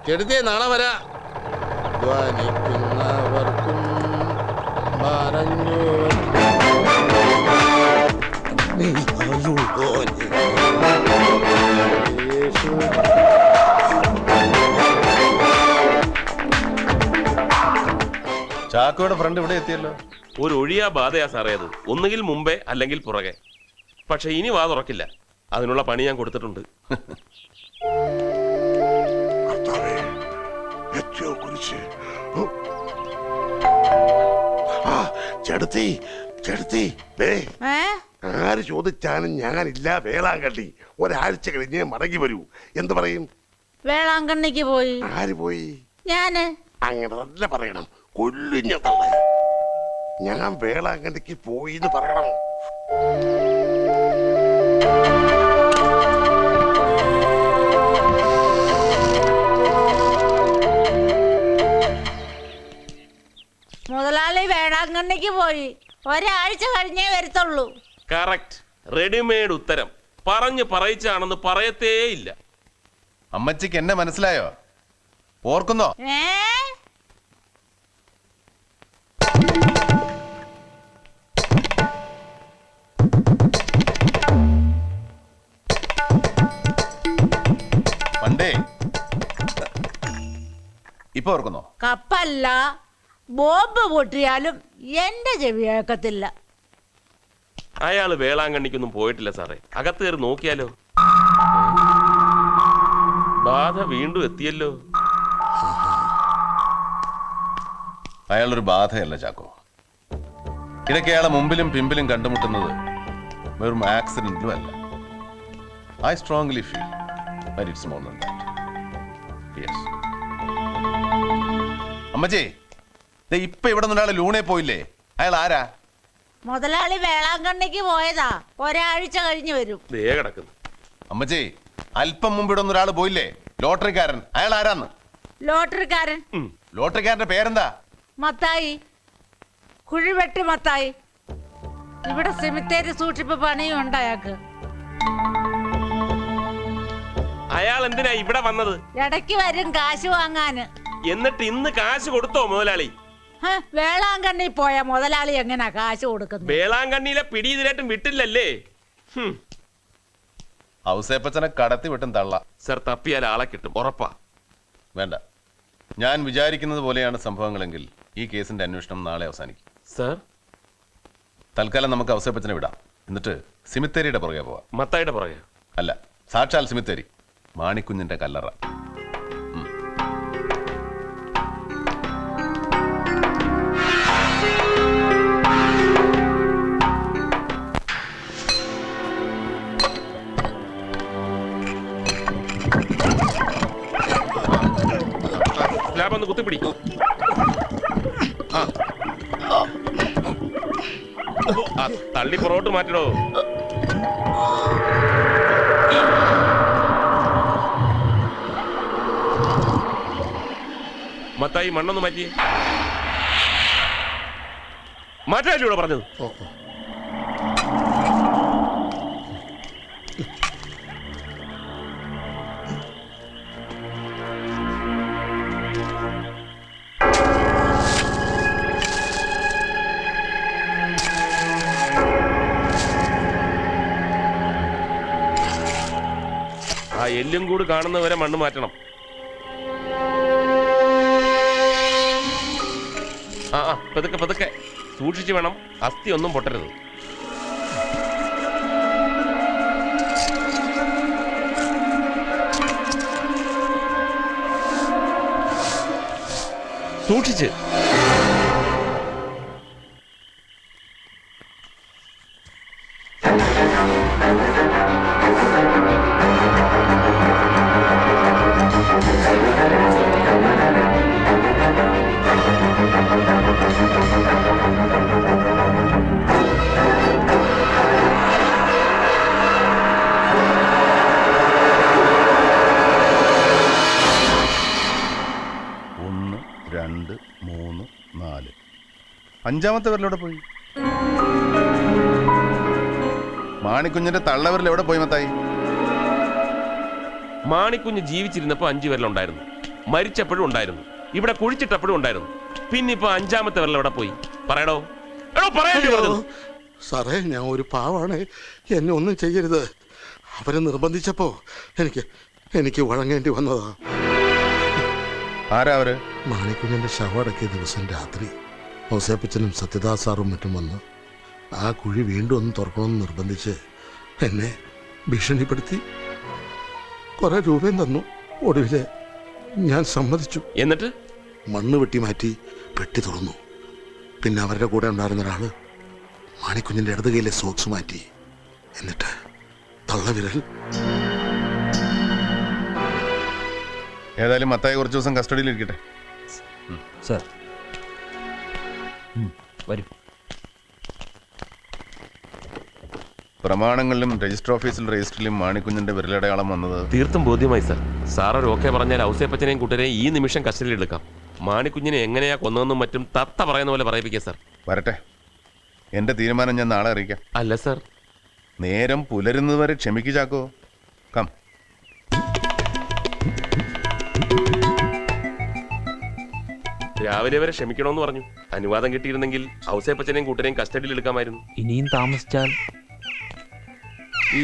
ചെടുത്തേ നാളെ വരാ. ധ്വനിക്കുന്നവർക്കും പറഞ്ഞു ചാക്കോയുടെ ഫ്രണ്ട് ഇവിടെ എത്തിയല്ലോ. ഒരു ഒഴിയാ ബാധയാ സാറേ അത്. ഒന്നുകിൽ മുമ്പേ അല്ലെങ്കിൽ പുറകെ. പക്ഷെ ഇനി വാ തുറക്കില്ല. അതിനുള്ള പണി ഞാൻ കൊടുത്തിട്ടുണ്ട്. ആര് ചോദിച്ചാലും ഞാനില്ല വേളാങ്കണ്ണി. ഒരാഴ്ച കഴിഞ്ഞ് മടങ്ങി വരൂ. എന്ത് പറയും? വേളാങ്കണ്ണിക്ക് പോയി. ആര് പോയി? ഞാന്. അങ്ങനെ തന്നെ പറയണം. കൊല്ലുഞ്ഞ തള്ള. ഞാൻ വേളാങ്കണ്ണിക്ക് പോയി എന്ന് പറയണം. മുതലാളി വേളാങ്കണ്ണിക്ക് പോയി. ഒരാഴ്ച കഴിഞ്ഞേ വരത്തുള്ളൂ. കറക്റ്റ്. റെഡിമെയ്ഡ് ഉത്തരം. പറഞ്ഞു പറയിച്ചാണെന്ന് പറയത്തേ ഇല്ല. അമ്മച്ചിക്ക് എന്നെ മനസ്സിലായോ? ഓർക്കുന്നോ? പണ്ടേ ഇപ്പൊ ഓർക്കുന്നോ? കപ്പല്ല ബോംബ് പൊട്ടിയാലും എന്റെ ചെവി കേൾക്കത്തില്ല. അയാള് വേളാങ്കണ്ണിക്കൊന്നും പോയിട്ടില്ല സാറേ. അകത്ത് കയറി നോക്കിയാലോ? ബാധ വീണ്ടും എത്തിയല്ലോ. അയാളൊരു ബാധയല്ല ചാക്കോ. ഇടയ്ക്ക് അയാളെ മുമ്പിലും പിമ്പിലും കണ്ടുമുട്ടുന്നത് വെറും ആക്സിഡന്റിലും അല്ല. I strongly feel that it's more than that. Yes. അമ്മച്ചി, ഇപ്പൊ ഇവിടെ നിന്നൊരാളെ ലൂണേ പോയില്ലേ? അയാൾ ആരാ? മുതലാളി വേളാങ്കണ്ണിക്ക് പോയതാ. ഒരാഴ്ച കഴിഞ്ഞ് വരും. കിടക്കുന്നു. അമ്മച്ചി, അല്പം മുമ്പ് ഇവിടെ ഒരാൾ പോയില്ലേ? ലോട്ടറിക്കാരൻ. അയാൾ ആരാന്ന്? ലോട്ടറിക്കാരൻ. ലോട്ടറിക്കാരന്റെ പേരെന്താ? മത്തായി. കുഴിവെട്ടി മത്തായി. ഇവിടെ സെമിത്തേരി സൂക്ഷിപ്പ് പണിയും ഉണ്ട് അയാൾക്ക്. അയാൾ എന്തിനാ ഇവിടെ വന്നത്? ഇടയ്ക്ക് വരും കാശ് വാങ്ങാന്. എന്നിട്ട് ഇന്ന് കാശ് കൊടുത്തോ മുതലാളി? വേളാങ്കണ്ണി പോയ മുതലാളി എങ്ങനാ കാശ് കൊടുക്കുന്നത്? വേളാങ്കണ്ണിയിലെ പിടി ഇതിനായിട്ടും വിട്ടില്ലല്ലേ? ഔസേപ്പച്ചനെ കടത്തി വിട്ടും തള്ള. സർ, തപ്പിയാൽ ആളെ കിട്ടും, ഉറപ്പാ. വേണ്ട, ഞാൻ വിചാരിക്കുന്നത് പോലെയാണ് സംഭവങ്ങളെങ്കിൽ ഈ കേസിന്റെ അന്വേഷണം നാളെ അവസാനിക്കും. സർ, തൽക്കാലം നമുക്ക് ഔസേപ്പച്ചനെ വിടാം. എന്നിട്ട് സിമിത്തേരിയുടെ പുറകെ പോവാം. മത്തായിയുടെ പുറകെ അല്ല, സാക്ഷാൽ സിമിത്തേരി, മാണിക്കുഞ്ഞിന്റെ കല്ലറ. സ്ലാബ് കുത്തിപ്പിടി. തള്ളി പുറകോട്ട് മാറ്റടോ. മത്തായി, മണ്ണൊന്ന് മാറ്റി മാറ്റാലൂടെ പറഞ്ഞത്. ആ എല്ലും കൂടി കാണുന്നവരെ മണ്ണ് മാറ്റണം. പതുക്കെ പതുക്കെ സൂക്ഷിച്ചു വേണം. അസ്ഥി ഒന്നും പൊട്ടരുത്. സൂക്ഷിച്ച്. അഞ്ചാമത്തെ വിരലെവിടെ പോയി? മാണിക്കുഞ്ഞിന്റെ തള്ളവിരൽ എവിടെ പോയി മത്തായി? മാണിക്കുഞ്ഞ് ജീവിച്ചിരുന്നപ്പോ 5 വിരലുണ്ടായിരുന്നു. മരിച്ചപ്പോഴും ഉണ്ടായിരുന്നു, ഇവിടെ കുഴിച്ചിട്ടപ്പോഴും ഉണ്ടായിരുന്നു. പിന്നെ ഇപ്പൊ 5ാമത്തെ വിരൽ എവിടെ പോയി? പറയടോ, എടോ പറയണ്ടേ പറഞ്ഞത്? സാറേ, ഞാൻ ഒരു പാവാണ്, എന്നെ ഒന്നും ചെയ്യരുത്. അവരെ നിർബന്ധിച്ചപ്പോ എനിക്ക് വഴങ്ങേണ്ടി വന്നതാ. ആരാ അവര്? മാണിക്കുഞ്ഞിന്റെ ശവടക്കിയ ദിവസം രാത്രി ഔസേപ്പച്ചനും സത്യദാസ് സാറും മറ്റും വന്ന് ആ കുഴി വീണ്ടും ഒന്ന് തുറക്കണമെന്ന് നിർബന്ധിച്ച് എന്നെ ഭീഷണിപ്പെടുത്തി. കുറെ രൂപയും തന്നു. ഒടുവില് ഞാൻ സമ്മതിച്ചു. എന്നിട്ട് മണ്ണ് വെട്ടി മാറ്റി പെട്ടി തുറന്നു. പിന്നെ അവരുടെ കൂടെ ഉണ്ടായിരുന്ന ഒരാള് മാണിക്കുഞ്ഞിന്റെ ഇടത് കൈയിലെ സോക്സ് മാറ്റി. എന്നിട്ട് തള്ളവിരൽ. ഏതായാലും മത്തായി കുറച്ച് ദിവസം കസ്റ്റഡിയിൽ ഇരിക്കട്ടെ. സാർ വരൂ. പ്രമാണങ്ങളിലും രജിസ്റ്റർ ഓഫീസിൽ രജിസ്റ്ററിലും മാണിക്കുഞ്ഞിന്റെ വിരലടയാളം വന്നത് തീർത്തും ബോധ്യമായി സർ. സാർ ഒരു ഓക്കെ പറഞ്ഞാൽ ഔസേപ്പച്ചനെയും കൂട്ടരെയും ഈ നിമിഷം കസ്റ്റഡിയിൽ എടുക്കാം. മാണിക്കുഞ്ഞിനെ എങ്ങനെയാ കൊന്നതെന്നും മറ്റും തത്ത പറയുന്ന പോലെ പറയിപ്പിക്കാം സർ. വരട്ടെ, എന്റെ തീരുമാനം ഞാൻ നാളെ അറിയിക്കാം. അല്ല സർ, നേരം പുലരുന്നതുവരെ ക്ഷമിക്കു ചാക്കോ. കം. രാവിലെ വരെ ക്ഷമിക്കണമെന്ന് പറഞ്ഞു. അനുവാദം കിട്ടിയിരുന്നെങ്കിൽ ഔസേപ്പച്ചനെയും കൂട്ടരെയും കസ്റ്റഡിയിൽ എടുക്കാമായിരുന്നു. ഇനിയും താമസിച്ചാൽ ഈ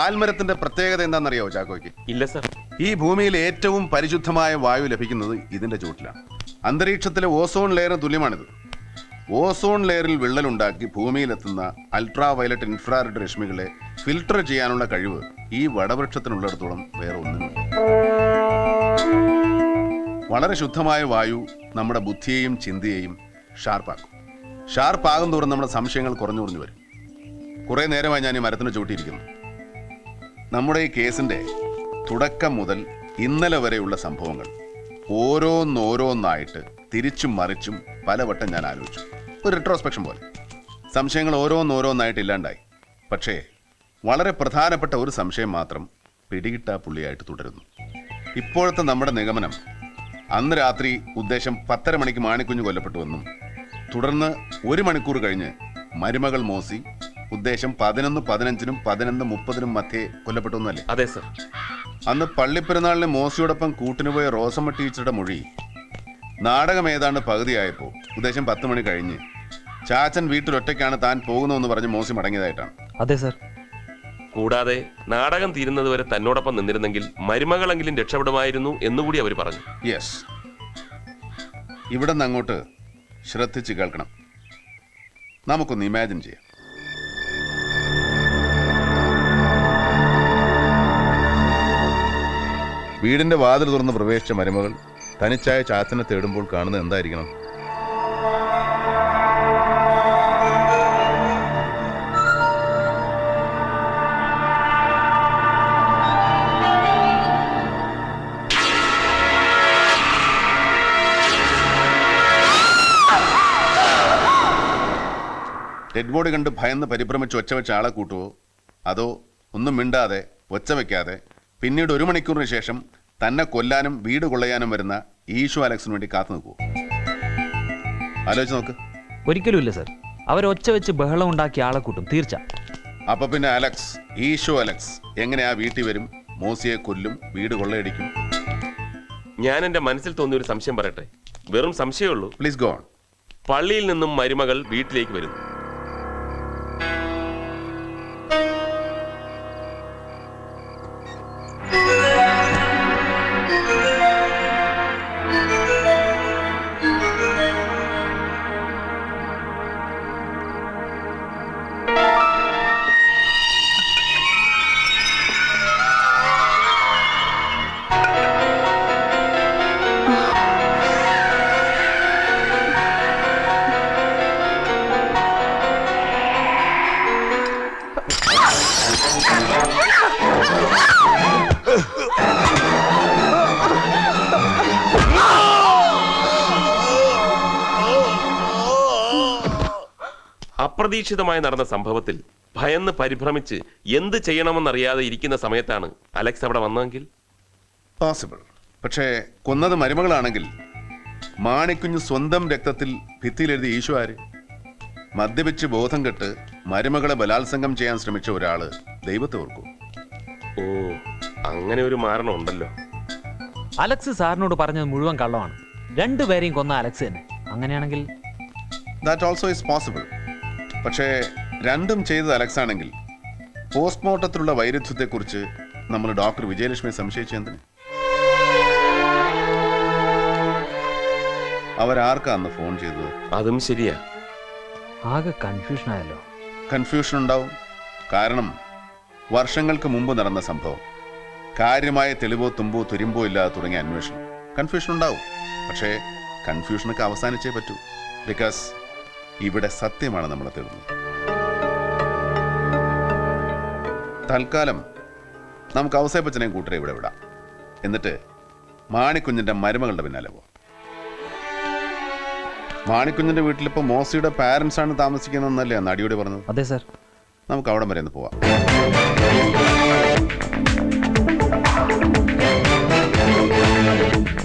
ആൽമരത്തിന്റെ പ്രത്യേകത എന്താണെന്നറിയാവോ ചാക്കോയ്ക്ക്? ഇല്ല സർ. ഈ ഭൂമിയിൽ ഏറ്റവും പരിശുദ്ധമായ വായു ലഭിക്കുന്നത് ഇതിന്റെ ചൂട്ടിലാണ്. അന്തരീക്ഷത്തിലെ ഓസോൺ ലെയറിന് തുല്യമാണിത്. ഓസോൺ ലെയറിൽ വിള്ളലുണ്ടാക്കി ഭൂമിയിലെത്തുന്ന അൾട്രാ വയലറ്റ് ഇൻഫ്രാറെഡ് രശ്മികളെ ഫിൽട്ടർ ചെയ്യാനുള്ള കഴിവ് ഈ വടവൃക്ഷത്തിനുള്ളിടത്തോളം വേറെ ഒന്നുമില്ല. വളരെ ശുദ്ധമായ വായു നമ്മുടെ ബുദ്ധിയെയും ചിന്തയെയും ഷാർപ്പാക്കും. ഷാർപ്പാകും തോറും നമ്മുടെ സംശയങ്ങൾ കുറഞ്ഞു കുറഞ്ഞു വരും. കുറേ നേരമായി ഞാൻ ഈ മരത്തിന് ചൂട്ടിയിരിക്കുന്നു. നമ്മുടെ ഈ കേസിന്റെ തുടക്കം മുതൽ ഇന്നലെ വരെയുള്ള സംഭവങ്ങൾ ഓരോന്നോരോന്നായിട്ട് തിരിച്ചും മറിച്ചും പലവട്ടം ഞാൻ ആലോചിച്ചു. ഒരു റിട്രോസ്പെക്ഷൻ പോലെ സംശയങ്ങൾ ഓരോന്നോരോന്നായിട്ട് ഇല്ലാണ്ടായി. പക്ഷേ വളരെ പ്രധാനപ്പെട്ട ഒരു സംശയം മാത്രം പിടികിട്ടാ പുള്ളിയായിട്ട് തുടരുന്നു. ഇപ്പോഴത്തെ നമ്മുടെ നിഗമനം അന്ന് രാത്രി ഉദ്ദേശം 10:30 മണിക്ക് മാണിക്കുഞ്ഞ് കൊല്ലപ്പെട്ടുവെന്നും തുടർന്ന് 1 മണിക്കൂർ കഴിഞ്ഞ് മരുമകൾ മോസി ഉദ്ദേശം 11:15-നും 11:30-നും മധ്യേ കൊല്ലപ്പെട്ടു എന്നല്ലേ? അതെ സർ. അന്ന് പള്ളിപ്പെരുന്നാളിന് മോസിയോടൊപ്പം കൂട്ടിനുപോയ റോസമ്മ ടീച്ചറുടെ മൊഴി നാടകം ഏതാണ്ട് പകുതിയായപ്പോൾ ഉദ്ദേശം 10 മണി കഴിഞ്ഞ് ചാച്ചൻ വീട്ടിലൊറ്റയ്ക്കാണ് താൻ പോകുന്നതെന്ന് പറഞ്ഞ് മോസി മടങ്ങിയതായിട്ടാണ്. അതെ സർ. കൂടാതെ നാടകം തീരുന്നതുവരെ തന്നോടൊപ്പം നിന്നിരുന്നെങ്കിൽ മരുമകളെങ്കിലും രക്ഷപ്പെടുമായിരുന്നു എന്നുകൂടി അവർ പറഞ്ഞു. യെസ്, ഇവിടെ നിന്ന് അങ്ങോട്ട് ശ്രദ്ധിച്ച് കേൾക്കണം. നമുക്കൊന്ന് ഇമാജിൻ ചെയ്യാം. വീടിന്റെ വാതിൽ തുറന്ന് പ്രവേശിച്ച മരുമകൾ തനിച്ചായ ചാച്ചനെ തേടുമ്പോൾ കാണുന്നത് എന്തായിരിക്കണം? ഡെഡ് ബോഡി കണ്ട് ഭയന്ന് പരിഭ്രമിച്ച് ഒച്ച വെച്ച ആളെ കൂട്ടുവോ, അതോ ഒന്നും മിണ്ടാതെ ഒച്ച വയ്ക്കാതെ പിന്നീട് 1 മണിക്കൂറിന് ശേഷം തന്നെ കൊല്ലാനും വീട് കൊള്ളയാനും വരുന്ന ഈശോ അലക്സിന് വേണ്ടി കാത്തു നിൽക്കുവോ? ആലോചിച്ച് നോക്ക്. ഒരിക്കലും ഇല്ല സർ. അവരൊച്ച വെച്ച് ബഹളം ഉണ്ടാക്കിയ ആളെ കൂട്ടും, തീർച്ച. അപ്പൊ പിന്നെ അലക്സ്, ഈശോ അലക്സ് എങ്ങനെയാ വീട്ടിൽ വരും, മോസിയെ കൊല്ലും, വീട് കൊള്ളയടിക്കും? ഞാൻ എൻ്റെ മനസ്സിൽ തോന്നിയൊരു സംശയം പറയട്ടെ. വെറും സംശയമേ ഉള്ളൂ. Please go on. പള്ളിയിൽ നിന്നും മരുമകൾ വീട്ടിലേക്ക് വരുന്നു. അപ്രതീക്ഷിതമായി നടന്ന സംഭവത്തിൽ ഭയന്ന് പരിഭ്രമിച്ച് എന്ത് ചെയ്യണമെന്നറിയാതെ ഇരിക്കുന്ന സമയത്താണ് അലക്സ് അവിടെ വന്നതെങ്കിൽ? പോസിബിൾ. പക്ഷേ കൊന്നത് മരുമകളാണെങ്കിൽ മാണിക്കുഞ്ഞ് സ്വന്തം രക്തത്തിൽ ഭിത്തിയിലെഴുതി ഈശോ ആര്? മദ്യപിച്ച് ബോധം കെട്ട് മരുമകളെ ബലാത്സംഗം ചെയ്യാൻ ശ്രമിച്ച ഒരാള് ദൈവത്തെ ഓർക്കും. ഓ, അങ്ങനെ ഒരു മാരണം ഉണ്ടല്ലോ. അലക്സ് സാറിനോട് പറഞ്ഞത് മുഴുവൻ കള്ളമാണ്. രണ്ടുപേരെയും കൊന്ന അലക്സ് തന്നെ. അങ്ങനെയാണെങ്കിൽ ദാറ്റ് ഓൾസോ ഇസ് പോസിബിൾ. പക്ഷേ രണ്ടും ചെയ്തത് അലക്സ് ആണെങ്കിൽ പോസ്റ്റ്മോർട്ടത്തിലുള്ള വൈരുദ്ധ്യത്തെക്കുറിച്ച് നമ്മൾ ഡോക്ടർ വിജയലക്ഷ്മിയെ സംശയിച്ചെന്തിന്? അവരാർക്കാ അന്ന് ഫോൺ ചെയ്തത്? അതും ശരിയാ. ആകെ കൺഫ്യൂഷൻ ആയല്ലോ. കൺഫ്യൂഷൻ ഉണ്ടാവും. കാരണം വർഷങ്ങൾക്ക് മുമ്പ് നടന്ന സംഭവം, കാര്യമായ തെളിവോ തുമ്പോ തുരുമ്പോ ഇല്ലാതെ തുടങ്ങിയ അന്വേഷണം, കൺഫ്യൂഷൻ ഉണ്ടാവും. പക്ഷേ കൺഫ്യൂഷനൊക്കെ അവസാനിച്ചേ പറ്റൂ. ബിക്കോസ് ഇവിടെ സത്യമാണ് നമ്മളെ തേടുന്നത്. തൽക്കാലം നമുക്ക് ഔസേപ്പച്ചനെയും കൂട്ടരെ ഇവിടെ വിടാം. എന്നിട്ട് മാണിക്കുഞ്ഞിന്റെ മരുമകളുടെ പിന്നാലെ പോവാം. മാണിക്കുഞ്ഞിന്റെ വീട്ടിലിപ്പോൾ മോസിയുടെ പാരൻസ് ആണ് താമസിക്കുന്നതെന്നല്ലേ നടിയോട് പറഞ്ഞത്? അതെ സാർ. നമുക്ക് അവിടെ വരെ ഒന്ന് പോവാം.